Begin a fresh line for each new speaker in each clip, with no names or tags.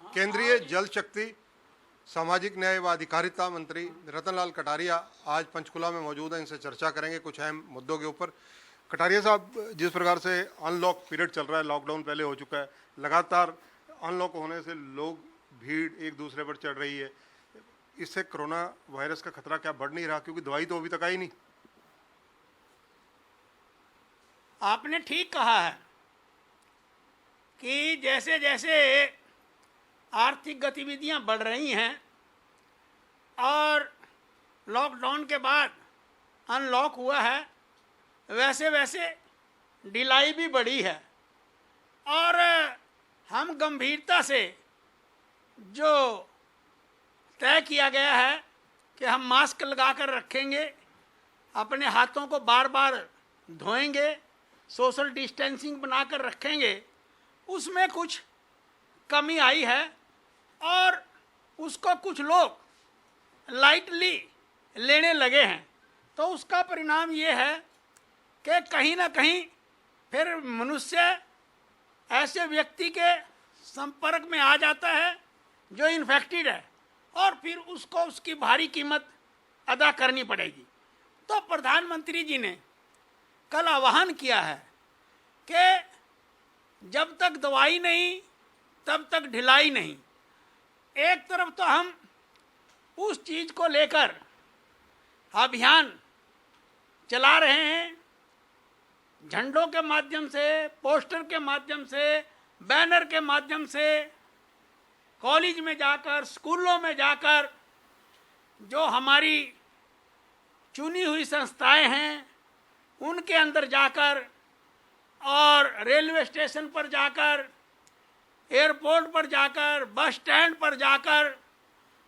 केंद्रीय जल शक्ति, सामाजिक न्याय व अधिकारिता मंत्री रतनलाल कटारिया आज पंचकुला में मौजूद हैं। इनसे चर्चा करेंगे कुछ अहम मुद्दों के ऊपर। कटारिया साहब, जिस प्रकार से अनलॉक पीरियड चल रहा है, लॉकडाउन पहले हो चुका है, लगातार अनलॉक होने से लोग भीड़ एक दूसरे पर चढ़ रही है, इससे कोरोना वायरस का खतरा क्या बढ़ नहीं रहा? क्योंकि दवाई तो अभी तक आई नहीं।
आपने ठीक कहा है कि जैसे जैसे आर्थिक गतिविधियां बढ़ रही हैं और लॉकडाउन के बाद अनलॉक हुआ है, वैसे वैसे ढिलाई भी बढ़ी है। और हम गंभीरता से जो तय किया गया है कि हम मास्क लगाकर रखेंगे, अपने हाथों को बार बार धोएंगे, सोशल डिस्टेंसिंग बनाकर रखेंगे, उसमें कुछ कमी आई है और उसको कुछ लोग लाइटली लेने लगे हैं। तो उसका परिणाम ये है कि कहीं ना कहीं फिर मनुष्य ऐसे व्यक्ति के संपर्क में आ जाता है जो इन्फेक्टेड है और फिर उसको उसकी भारी कीमत अदा करनी पड़ेगी। तो प्रधानमंत्री जी ने कल आह्वान किया है कि जब तक दवाई नहीं तब तक ढिलाई नहीं। एक तरफ तो हम उस चीज को लेकर अभियान चला रहे हैं, झंडों के माध्यम से, पोस्टर के माध्यम से, बैनर के माध्यम से, कॉलेज में जाकर, स्कूलों में जाकर, जो हमारी चुनी हुई संस्थाएं हैं उनके अंदर जाकर और रेलवे स्टेशन पर जाकर, एयरपोर्ट पर जाकर, बस स्टैंड पर जाकर,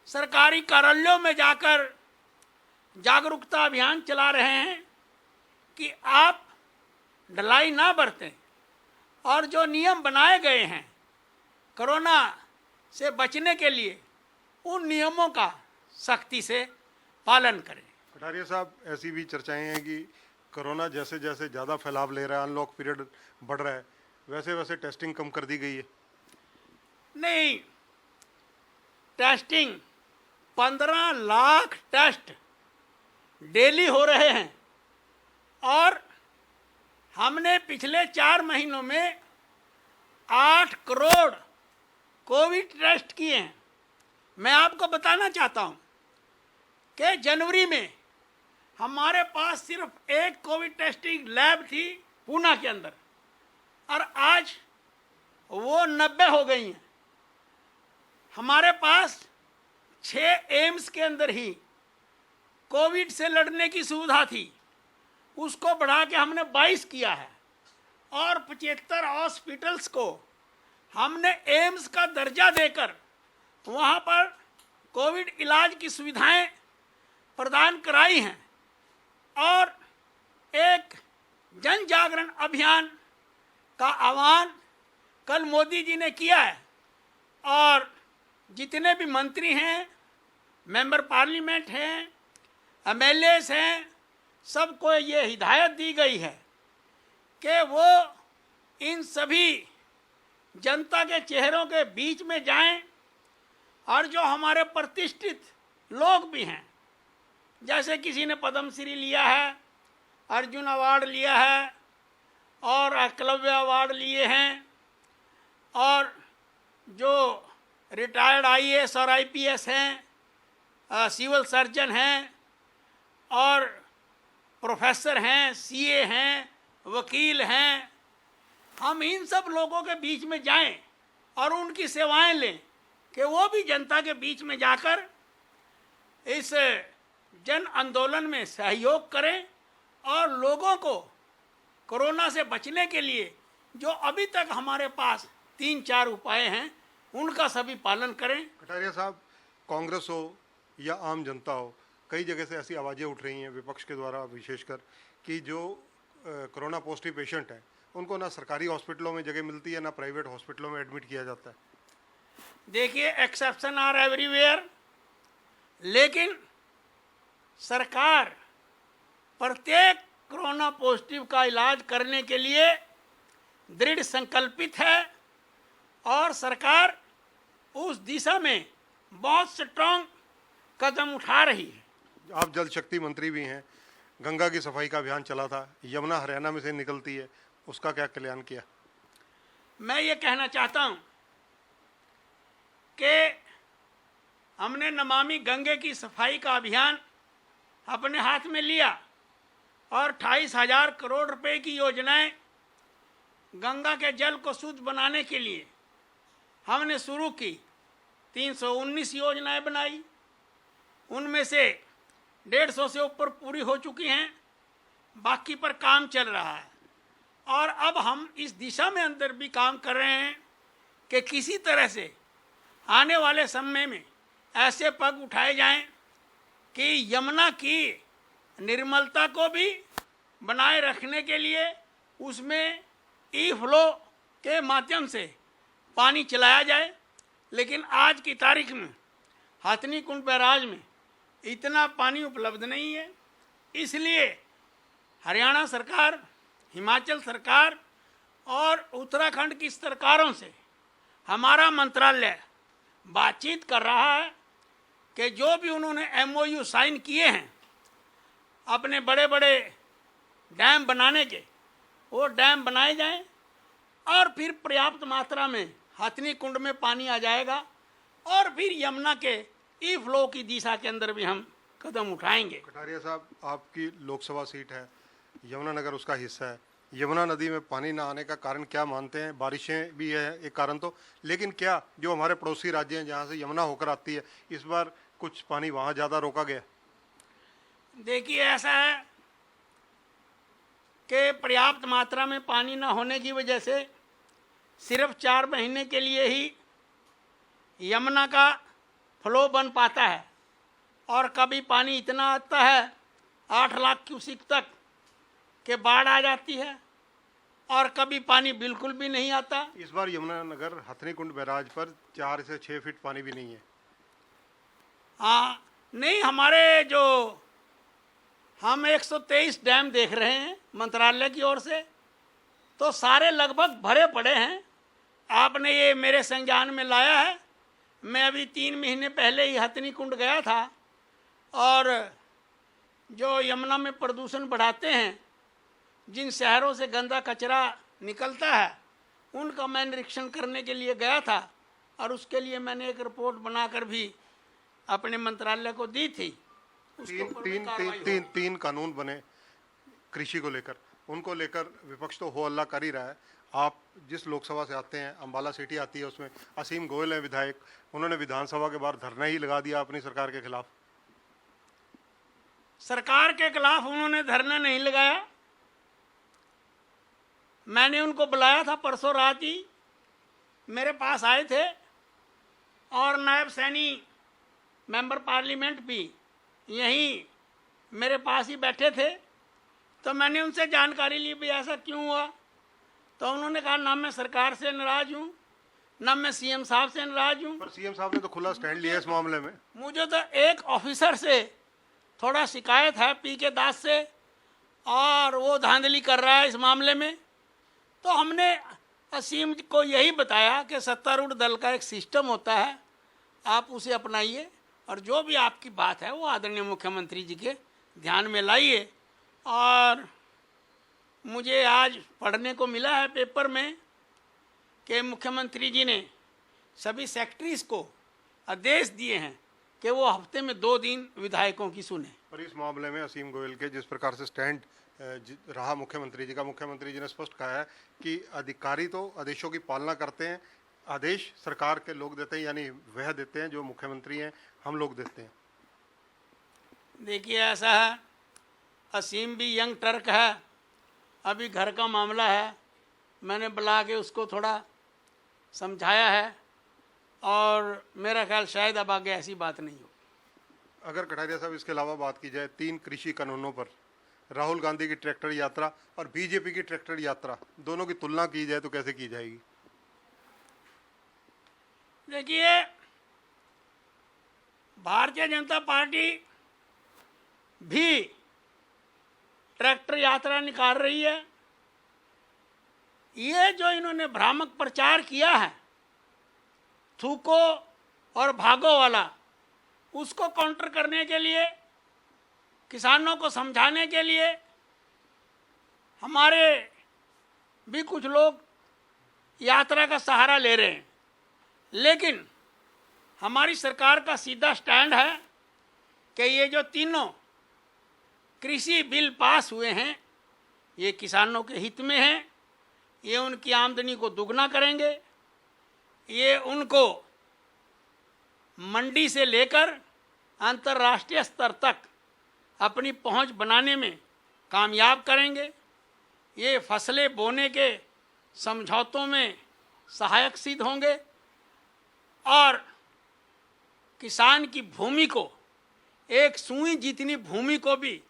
सरकारी कार्यालयों में जाकर जागरूकता अभियान चला रहे हैं कि आप ढिलाई ना बरतें और जो नियम बनाए गए हैं कोरोना से बचने के लिए, उन नियमों का सख्ती से पालन करें।
कटारिया साहब, ऐसी भी चर्चाएं हैं कि कोरोना जैसे जैसे ज़्यादा फैलाव ले रहा है, अनलॉक पीरियड बढ़ रहा है, वैसे वैसे टेस्टिंग कम कर दी गई है।
नहीं, टेस्टिंग 15 लाख टेस्ट डेली हो रहे हैं और हमने पिछले 4 महीनों में 8 करोड़ कोविड टेस्ट किए हैं। मैं आपको बताना चाहता हूं कि जनवरी में हमारे पास सिर्फ एक कोविड टेस्टिंग लैब थी पूना के अंदर और आज वो 90 हो गई हैं। हमारे पास 6 एम्स के अंदर ही कोविड से लड़ने की सुविधा थी, उसको बढ़ा के हमने 22 किया है और 75 हॉस्पिटल्स को हमने एम्स का दर्जा देकर वहाँ पर कोविड इलाज की सुविधाएं प्रदान कराई हैं। और एक जन जागरण अभियान का आह्वान कल मोदी जी ने किया है और जितने भी मंत्री हैं, मेंबर पार्लियामेंट हैं, एमएलएस हैं, सबको ये हिदायत दी गई है कि वो इन सभी जनता के चेहरों के बीच में जाएं और जो हमारे प्रतिष्ठित लोग भी हैं, जैसे किसी ने पद्मश्री लिया है, अर्जुन अवार्ड लिया है और एकलव्य अवार्ड लिए हैं, और जो रिटायर्ड आईएएस और आईपीएस हैं, सिविल सर्जन हैं और प्रोफेसर हैं, सीए हैं, वकील हैं, हम इन सब लोगों के बीच में जाएं और उनकी सेवाएं लें कि वो भी जनता के बीच में जाकर इस जन आंदोलन में सहयोग करें और लोगों को कोरोना से बचने के लिए जो अभी तक हमारे पास 3-4 उपाय हैं उनका सभी पालन करें।
कटारिया साहब, कांग्रेस हो या आम जनता हो, कई जगह से ऐसी आवाज़ें उठ रही हैं विपक्ष के द्वारा विशेषकर कि जो कोरोना पॉजिटिव पेशेंट हैं उनको ना सरकारी हॉस्पिटलों में जगह मिलती है ना प्राइवेट हॉस्पिटलों में एडमिट किया जाता है।
देखिए, एक्सेप्शन आर एवरीवेयर, लेकिन सरकार प्रत्येक कोरोना पॉजिटिव का इलाज करने के लिए दृढ़ संकल्पित है और सरकार उस दिशा में बहुत स्ट्रांग कदम उठा रही है।
आप जल शक्ति मंत्री भी हैं, गंगा की सफाई का अभियान चला था, यमुना हरियाणा में से निकलती है, उसका क्या कल्याण किया?
मैं ये कहना चाहता हूं कि हमने नमामि गंगे की सफाई का अभियान अपने हाथ में लिया और 28,000 करोड़ रुपए की योजनाएं गंगा के जल को शुद्ध बनाने के लिए हमने शुरू की। 319 योजनाएं बनाई, उनमें से 150 से ऊपर पूरी हो चुकी हैं, बाकी पर काम चल रहा है। और अब हम इस दिशा में अंदर भी काम कर रहे हैं कि किसी तरह से आने वाले समय में ऐसे पग उठाए जाएं कि यमुना की निर्मलता को भी बनाए रखने के लिए उसमें ई फ्लो के माध्यम से पानी चलाया जाए। लेकिन आज की तारीख में हथनी कुंड बैराज में इतना पानी उपलब्ध नहीं है, इसलिए हरियाणा सरकार, हिमाचल सरकार और उत्तराखंड की सरकारों से हमारा मंत्रालय बातचीत कर रहा है कि जो भी उन्होंने MOU साइन किए हैं अपने बड़े बड़े डैम बनाने के, वो डैम बनाए जाएं और फिर पर्याप्त मात्रा में हथनी कुंड में पानी आ जाएगा और फिर यमुना के ई फ्लो की दिशा के अंदर भी हम कदम उठाएंगे।
कटारिया साहब, आपकी लोकसभा सीट है, यमुनानगर उसका हिस्सा है। यमुना नदी में पानी ना आने का कारण क्या मानते हैं? बारिशें भी है एक कारण तो, लेकिन क्या जो हमारे पड़ोसी राज्य हैं जहाँ से यमुना होकर आती है, इस बार कुछ पानी वहाँ ज़्यादा रोका गया?
देखिए, ऐसा है कि पर्याप्त मात्रा में पानी न होने की वजह से सिर्फ 4 महीने के लिए ही यमुना का फ्लो बन पाता है और कभी पानी इतना आता है 8 लाख क्यूसिक तक के बाढ़ आ जाती है और कभी पानी बिल्कुल भी नहीं आता।
इस बार यमुनानगर हथनी कुंड बैराज पर 4 से 6 फीट पानी भी नहीं है।
हाँ, नहीं, हमारे जो हम 123 डैम देख रहे हैं मंत्रालय की ओर से, तो सारे लगभग भरे पड़े हैं। आपने ये मेरे संज्ञान में लाया है। मैं अभी 3 महीने पहले ही हथनी कुंड गया था और जो यमुना में प्रदूषण बढ़ाते हैं, जिन शहरों से गंदा कचरा निकलता है, उनका मैं निरीक्षण करने के लिए गया था और उसके लिए मैंने एक रिपोर्ट बनाकर भी अपने मंत्रालय को दी थी।
तीन कानून बने कृषि को लेकर, उनको लेकर विपक्ष तो हो हल्ला कर ही रहा है। आप जिस लोकसभा से आते हैं, अम्बाला सिटी आती है, उसमें असीम गोयल हैं विधायक, उन्होंने विधानसभा के बाहर धरना ही लगा दिया अपनी सरकार के खिलाफ।
सरकार के खिलाफ उन्होंने धरना नहीं लगाया। मैंने उनको बुलाया था, परसों रात ही मेरे पास आए थे और नायब सैनी मेंबर पार्लियामेंट भी यहीं मेरे पास ही बैठे थे। तो मैंने उनसे जानकारी ली भी ऐसा क्यों हुआ। तो उन्होंने कहा ना मैं सरकार से नाराज हूँ, ना मैं CM साहब से नाराज हूँ।
पर CM साहब ने तो खुला स्टैंड लिया इस मामले में।
मुझे तो एक ऑफिसर से थोड़ा शिकायत है, PK दास से, और वो धांधली कर रहा है इस मामले में। तो हमने असीम को यही बताया कि सत्तारूढ़ दल का एक सिस्टम होता है, आप उसे अपनाइए और जो भी आपकी बात है वो आदरणीय मुख्यमंत्री जी के ध्यान में लाइए। और मुझे आज पढ़ने को मिला है पेपर में कि मुख्यमंत्री जी ने सभी सेक्रेटरीज को आदेश दिए हैं कि वो हफ्ते में 2 दिन विधायकों की सुने।
पर इस मामले में असीम गोयल के जिस प्रकार से स्टैंड रहा मुख्यमंत्री जी का, मुख्यमंत्री जी ने स्पष्ट कहा है कि अधिकारी तो आदेशों की पालना करते हैं, आदेश सरकार के लोग देते हैं, यानी वह देते हैं जो मुख्यमंत्री हैं, हम लोग देते हैं।
देखिए, ऐसा है, असीम भी यंग टर्क है, अभी घर का मामला है, मैंने बुला के उसको थोड़ा समझाया है और मेरा ख्याल शायद अब आगे ऐसी बात नहीं हो।
अगर कटारिया साहब इसके अलावा बात की जाए 3 कृषि कानूनों पर, राहुल गांधी की ट्रैक्टर यात्रा और बीजेपी की ट्रैक्टर यात्रा, दोनों की तुलना की जाए तो कैसे की जाएगी?
देखिए, भारतीय जनता पार्टी भी ट्रैक्टर यात्रा निकाल रही है। ये जो इन्होंने भ्रामक प्रचार किया है थूको और भागो वाला, उसको काउंटर करने के लिए, किसानों को समझाने के लिए हमारे भी कुछ लोग यात्रा का सहारा ले रहे हैं। लेकिन हमारी सरकार का सीधा स्टैंड है कि ये जो तीनों कृषि बिल पास हुए हैं ये किसानों के हित में हैं, ये उनकी आमदनी को दुगना करेंगे, ये उनको मंडी से लेकर अंतर्राष्ट्रीय स्तर तक अपनी पहुंच बनाने में कामयाब करेंगे, ये फसलें बोने के समझौतों में सहायक सिद्ध होंगे और किसान की भूमि को, एक सुई जितनी भूमि को भी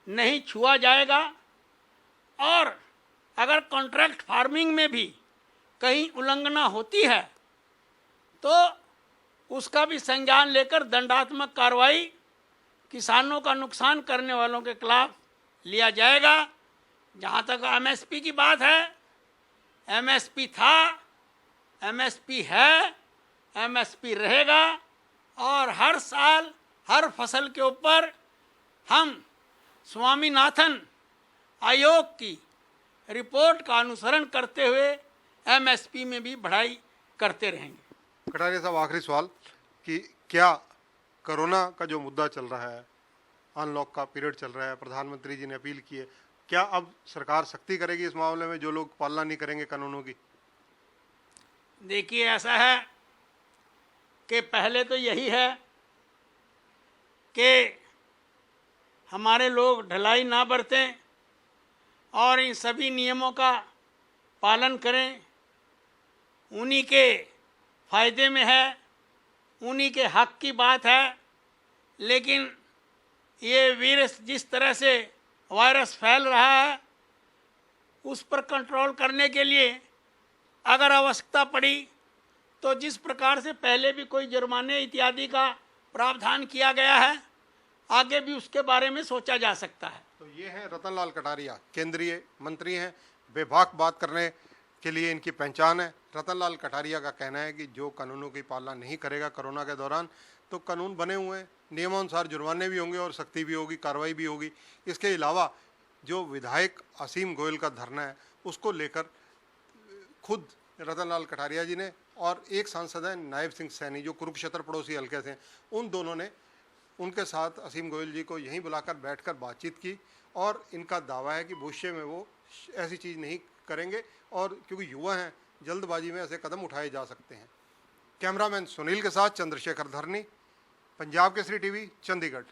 नहीं छुआ जाएगा। और अगर कॉन्ट्रैक्ट फार्मिंग में भी कहीं उल्लंघना होती है तो उसका भी संज्ञान लेकर दंडात्मक कार्रवाई किसानों का नुकसान करने वालों के खिलाफ लिया जाएगा। जहाँ तक एमएसपी की बात है, एमएसपी था, एमएसपी है, एमएसपी रहेगा और हर साल हर फसल के ऊपर हम स्वामीनाथन आयोग की रिपोर्ट का अनुसरण करते हुए एमएसपी में भी बढ़ाई करते रहेंगे।
कटारिया साहब, आखिरी सवाल कि क्या कोरोना का जो मुद्दा चल रहा है, अनलॉक का पीरियड चल रहा है, प्रधानमंत्री जी ने अपील की है, क्या अब सरकार सख्ती करेगी इस मामले में जो लोग पालना नहीं करेंगे कानूनों की?
देखिए, ऐसा है कि पहले तो यही है कि हमारे लोग ढिलाई ना बरतें और इन सभी नियमों का पालन करें। उन्हीं के फायदे में है, उन्हीं के हक की बात है। लेकिन ये वायरस जिस तरह से वायरस फैल रहा है उस पर कंट्रोल करने के लिए अगर आवश्यकता पड़ी तो जिस प्रकार से पहले भी कोई जुर्माने इत्यादि का प्रावधान किया गया है, आगे भी उसके बारे में सोचा जा सकता है।
तो ये हैं रतनलाल कटारिया, केंद्रीय मंत्री हैं, बेबाक बात करने के लिए इनकी पहचान है। रतनलाल कटारिया का कहना है कि जो कानूनों की पालना नहीं करेगा कोरोना के दौरान, तो कानून बने हुए हैं, नियमानुसार जुर्माने भी होंगे और सख्ती भी होगी, कार्रवाई भी होगी। इसके अलावा जो विधायक असीम गोयल का धरना है उसको लेकर खुद रतनलाल कटारिया जी ने और एक सांसद हैं नायब सिंह सैनी जो कुरुक्षेत्र पड़ोसी हल्के से हैं, उन दोनों ने उनके साथ असीम गोयल जी को यहीं बुलाकर बैठकर बातचीत की और इनका दावा है कि भविष्य में वो ऐसी चीज़ नहीं करेंगे और क्योंकि युवा हैं जल्दबाजी में ऐसे कदम उठाए जा सकते हैं। कैमरामैन सुनील के साथ चंद्रशेखर धरनी, पंजाब केसरी टीवी, चंडीगढ़।